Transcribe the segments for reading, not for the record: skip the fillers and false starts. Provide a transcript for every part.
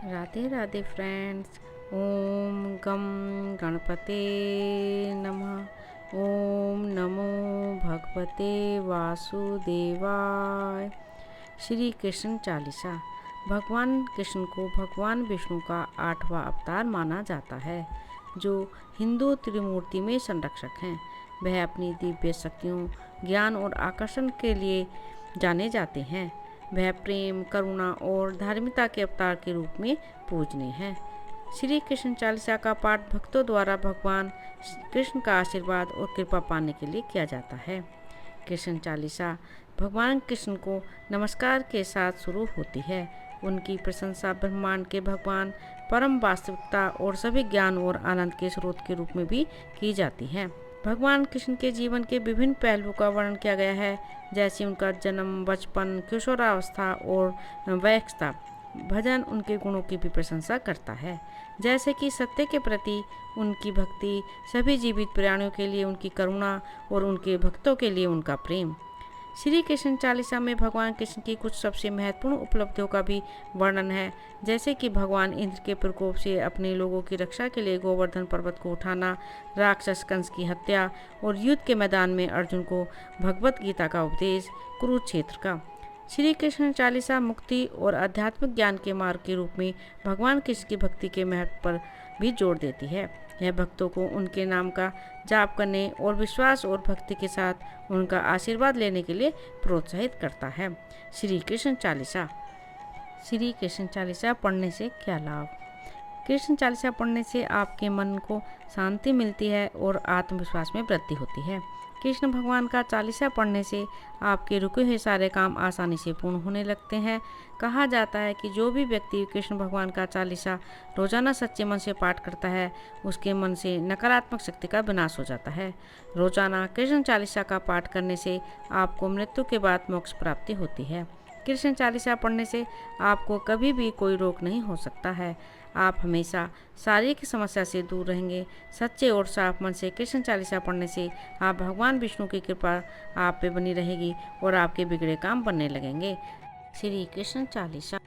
Radhe Radhe friends. ओम गम गणपते नमः। ओम नमो भगवते वासुदेवाय। श्री कृष्ण चालीसा। भगवान कृष्ण को भगवान विष्णु का 8वां अवतार माना जाता है, जो हिंदू त्रिमूर्ति में संरक्षक हैं। वह अपनी दिव्य शक्तियों, ज्ञान और आकर्षण के लिए जाने जाते हैं। वह प्रेम, करुणा और धार्मिकता के अवतार के रूप में पूजनीय हैं। श्री कृष्ण चालीसा का पाठ भक्तों द्वारा भगवान कृष्ण का आशीर्वाद और कृपा पाने के लिए किया जाता है। कृष्ण चालीसा भगवान कृष्ण को नमस्कार के साथ शुरू होती है। उनकी प्रशंसा ब्रह्मांड के भगवान, परम वास्तविकता और सभी ज्ञान और आनंद के स्रोत के रूप में भी की जाती है। भगवान कृष्ण के जीवन के विभिन्न पहलुओं का वर्णन किया गया है, जैसे उनका जन्म, बचपन, किशोरावस्था और वयस्कता। भजन उनके गुणों की भी प्रशंसा करता है, जैसे कि सत्य के प्रति उनकी भक्ति, सभी जीवित प्राणियों के लिए उनकी करुणा और उनके भक्तों के लिए उनका प्रेम। श्री कृष्ण चालीसा में भगवान कृष्ण की कुछ सबसे महत्वपूर्ण उपलब्धियों का भी वर्णन है, जैसे कि भगवान इंद्र के प्रकोप से अपने लोगों की रक्षा के लिए गोवर्धन पर्वत को उठाना, राक्षस कंस की हत्या और युद्ध के मैदान में अर्जुन को भगवत गीता का उपदेश, कुरुक्षेत्र का। श्री कृष्ण चालीसा मुक्ति और आध्यात्मिक ज्ञान के मार्ग के रूप में भगवान कृष्ण की भक्ति के महत्व पर भी जोर देती है। यह भक्तों को उनके नाम का जाप करने और विश्वास और भक्ति के साथ उनका आशीर्वाद लेने के लिए प्रोत्साहित करता है। श्री कृष्ण चालीसा। श्री कृष्ण चालीसा पढ़ने से क्या लाभ? कृष्ण चालीसा पढ़ने से आपके मन को शांति मिलती है और आत्मविश्वास में वृद्धि होती है। कृष्ण भगवान का चालीसा पढ़ने से आपके रुके हुए सारे काम आसानी से पूर्ण होने लगते हैं। कहा जाता है कि जो भी व्यक्ति कृष्ण भगवान का चालीसा रोजाना सच्चे मन से पाठ करता है, उसके मन से नकारात्मक शक्ति का विनाश हो जाता है। रोजाना कृष्ण चालीसा का पाठ करने से आपको मृत्यु के बाद मोक्ष प्राप्ति होती है। कृष्ण चालीसा पढ़ने से आपको कभी भी कोई रोग नहीं हो सकता है। आप हमेशा शारीरिक समस्या से दूर रहेंगे। सच्चे और साफ मन से कृष्ण चालीसा पढ़ने से आप भगवान विष्णु की कृपा आप पे बनी रहेगी और आपके बिगड़े काम बनने लगेंगे। श्री कृष्ण चालीसा।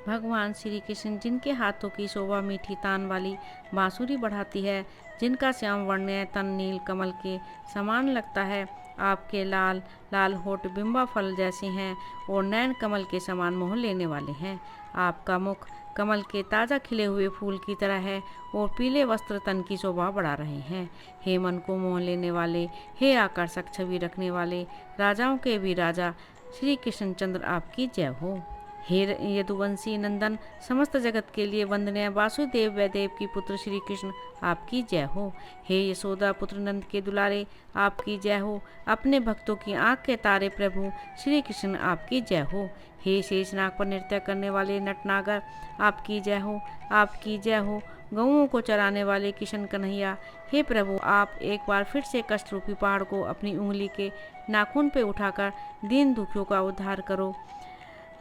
भगवान श्री कृष्ण जिनके हाथों की शोभा मीठी तान वाली बांसुरी बढ़ाती है, जिनका श्याम वर्ण तन नील कमल के समान लगता है, आपके लाल लाल होठ बिंबा फल जैसे हैं और नैन कमल के समान मोह लेने वाले हैं। आपका मुख कमल के ताज़ा खिले हुए फूल की तरह है और पीले वस्त्र तन की शोभा बढ़ा रहे हैं। हे मन को मोह लेने वाले, हे आकर्षक छवि रखने वाले, राजाओं के भी राजा श्री कृष्णचंद्र आपकी जय हो। हे यदुवंशी नंदन, समस्त जगत के लिए वंदनीय वासुदेव वैदेव की पुत्र श्री कृष्ण आपकी जय हो। हे यशोदा पुत्र नंद के दुलारे आपकी जय हो। अपने भक्तों की आंख के तारे प्रभु श्री कृष्ण आपकी जय हो। हे शेषनाग पर नृत्य करने वाले नटनागर आपकी जय हो, आपकी जय हो। गऊओं को चराने वाले किशन कन्हैया, हे प्रभु आप एक बार फिर से कष्ट रूपी पहाड़ को अपनी उंगली के नाखून पे उठाकर दीन दुखियों का उद्धार करो।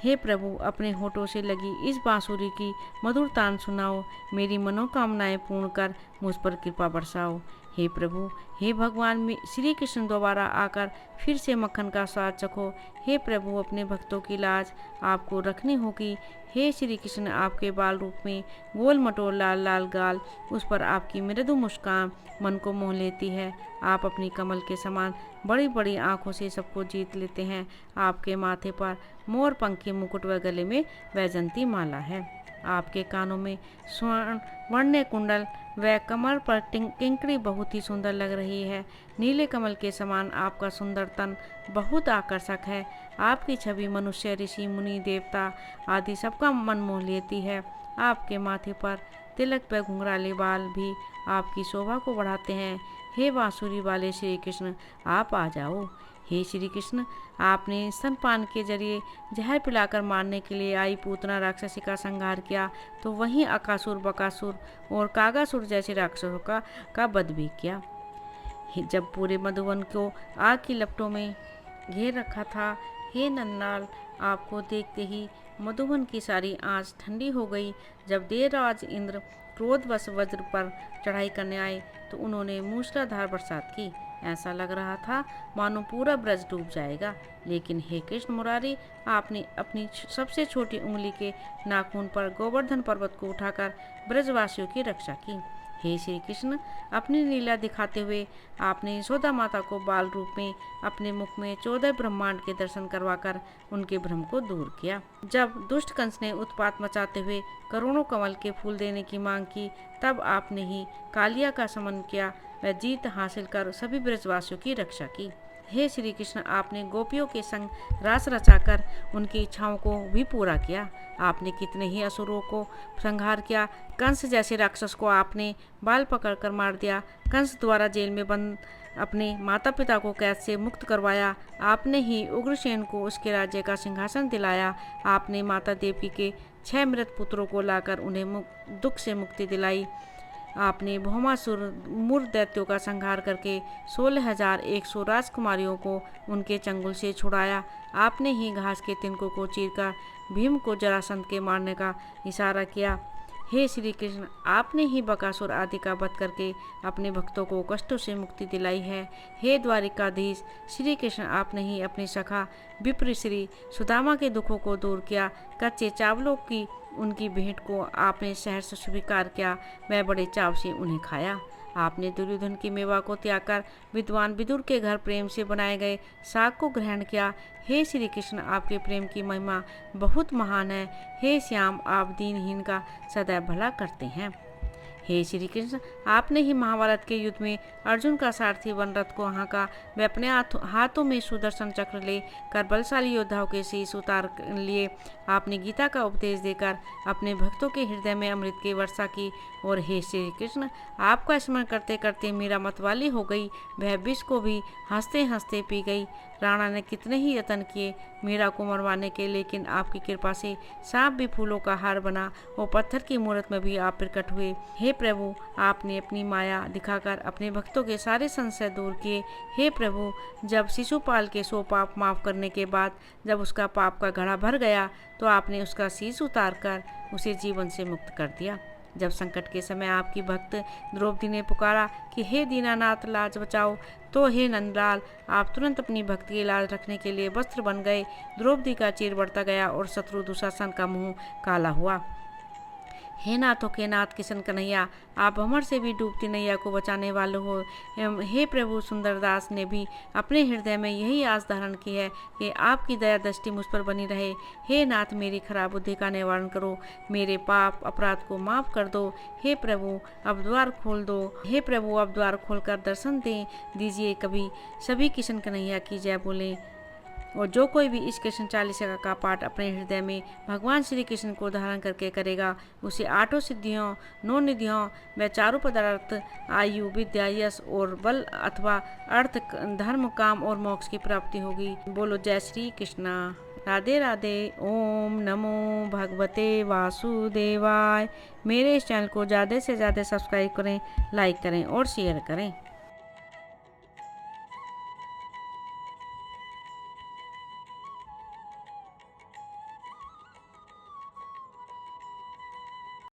हे प्रभु अपने होठों से लगी इस बांसुरी की मधुर तान सुनाओ, मेरी मनोकामनाएं पूर्ण कर मुझ पर कृपा बरसाओ। हे प्रभु, हे भगवान में श्री कृष्ण दोबारा आकर फिर से मक्खन का स्वाद चखो। हे प्रभु अपने भक्तों की लाज आपको रखनी होगी। हे श्री कृष्ण आपके बाल रूप में गोल मटोल लाल लाल गाल, उस पर आपकी मृदु मुस्कान मन को मोह लेती है। आप अपनी कमल के समान बड़ी बड़ी आंखों से सबको जीत लेते हैं। आपके माथे पर मोर पंखी मुकुट व गले में वैजंती माला है। आपके कानों में स्वर्ण वर्ण कुंडल व कमर पर किंकड़ी बहुत ही सुंदर लग रही है। नीले कमल के समान आपका सुंदर तन बहुत आकर्षक है। आपकी छवि मनुष्य, ऋषि, मुनि, देवता आदि सबका मन मोह लेती है। आपके माथे पर तिलक व घुंघराले बाल भी आपकी शोभा को बढ़ाते हैं। हे बांसुरी वाले श्री कृष्ण आप आ जाओ। हे श्री कृष्ण, आपने स्तनपान के जरिए जहर पिलाकर मारने के लिए आई पूतना राक्षसी का संहार किया, तो वहीं अकासुर, बकासुर और कागासुर जैसे राक्षसों का वध भी किया। जब पूरे मधुवन को आग की लपटों में घेर रखा था, हे नन्नाल आपको देखते ही मधुवन की सारी आँच ठंडी हो गई। जब देवराज इंद्र क्रोधवश वज्र पर चढ़ाई करने आए, तो उन्होंने मूसलाधार बरसात की। ऐसा लग रहा था मानो पूरा ब्रज डूब जाएगा। लेकिन हे कृष्ण मुरारी, आपने अपनी सबसे छोटी उंगली के नाखून पर गोवर्धन पर्वत को उठाकर ब्रजवासियों की रक्षा की। हे श्री कृष्ण, अपनी लीला दिखाते हुए आपने यशोदा माता को बाल रूप में अपने मुख में 14 ब्रह्मांड के दर्शन करवाकर उनके भ्रम को दूर किया। जब दुष्ट कंस ने उत्पात मचाते हुए करोड़ों कमल के फूल देने की मांग की, तब आपने ही कालिया का समन किया व जीत हासिल कर सभी ब्रजवासियों की रक्षा की। हे श्री कृष्ण, आपने गोपियों के संग रास रचाकर उनकी इच्छाओं को भी पूरा किया। आपने कितने ही असुरों को संहार किया। कंस जैसे राक्षस को आपने बाल पकड़कर मार दिया। कंस द्वारा जेल में बंद अपने माता पिता को कैद से मुक्त करवाया। आपने ही उग्रसेन को उसके राज्य का सिंहासन दिलाया। आपने माता देवी के 6 मृत पुत्रों को लाकर उन्हें दुख से मुक्ति दिलाई। आपने भौमासुर मूर दैत्यों का संहार करके 16,100 राजकुमारियों को उनके चंगुल से छुड़ाया। आपने ही घास के तिनकों को चीरकर भीम को जरासंध के मारने का इशारा किया। हे श्री कृष्ण, आपने ही बकासुर आदि का वध करके अपने भक्तों को कष्टों से मुक्ति दिलाई है। हे द्वारिकाधीश श्री कृष्ण, आपने ही अपनी सखा विप्र श्री सुदामा के दुखों को दूर किया। कच्चे चावलों की उनकी भेंट को आपने सहर्ष स्वीकार किया। मैं बड़े चाव से उन्हें खाया। आपने दुर्योधन की मेवा को त्याग कर विद्वान विदुर के घर प्रेम से बनाए गए साग को ग्रहण किया। हे श्री कृष्ण, आपके प्रेम की महिमा बहुत महान है। हे श्याम, आप दीनहीन का सदैव भला करते हैं। हे श्री कृष्ण, आपने ही महाभारत के युद्ध में अर्जुन का सारथी वनरथ को हांका वे अपने हाथों में सुदर्शन चक्र ले कर बलशाली योद्धाओं के शीश उतार लिए। आपने गीता का उपदेश देकर अपने भक्तों के हृदय में अमृत की वर्षा की। और हे श्री कृष्ण, आपका स्मरण करते करते मीरा मतवाली हो गई। वह विष को भी हंसते हंसते पी गई। राणा ने कितने ही यत्न किए मीरा को मरवाने के, लेकिन आपकी कृपा से सांप भी फूलों का हार बना और पत्थर की मूर्त में भी आप प्रकट हुए। हे प्रभु, आपने अपनी माया दिखाकर अपने भक्तों के सारे संशय दूर किए। हे प्रभु, जब शिशुपाल के 100 पाप माफ करने के बाद जब उसका पाप का घड़ा भर गया, तो आपने उसका शीश उतार कर उसे जीवन से मुक्त कर दिया। जब संकट के समय आपकी भक्त द्रौपदी ने पुकारा कि हे दीनानाथ, लाज बचाओ, तो हे नंदलाल, आप तुरंत अपनी भक्त की लाज रखने के लिए वस्त्र बन गए। द्रौपदी का चीर बढ़ता गया और शत्रु दुशासन का मुंह काला हुआ। हे नाथों के नाथ किशन कन्हैया, आप भंवर से भी डूबती नैया को बचाने वाले हो। हे प्रभु, सुंदरदास ने भी अपने हृदय में यही आस धारण की है कि आपकी दया दृष्टि मुझ पर बनी रहे। हे नाथ, मेरी खराब बुद्धि का निवारण करो, मेरे पाप अपराध को माफ कर दो। हे प्रभु, अब द्वार खोल दो। हे प्रभु, अब द्वार खोलकर दर्शन दीजिए। कभी सभी किशन कन्हैया की जय बोलें। और जो कोई भी इस कृष्ण चालीसा का पाठ अपने हृदय में भगवान श्री कृष्ण को धारण करके करेगा, उसे 8 सिद्धियों, 9 निधियों व 4 पदार्थ, आयु, विद्या, यश और बल अथवा अर्थ, धर्म, काम और मोक्ष की प्राप्ति होगी। बोलो जय श्री कृष्णा। राधे राधे। ओम नमो भगवते वासुदेवाय। मेरे इस चैनल को ज़्यादा से ज़्यादा सब्सक्राइब करें, लाइक करें और शेयर करें।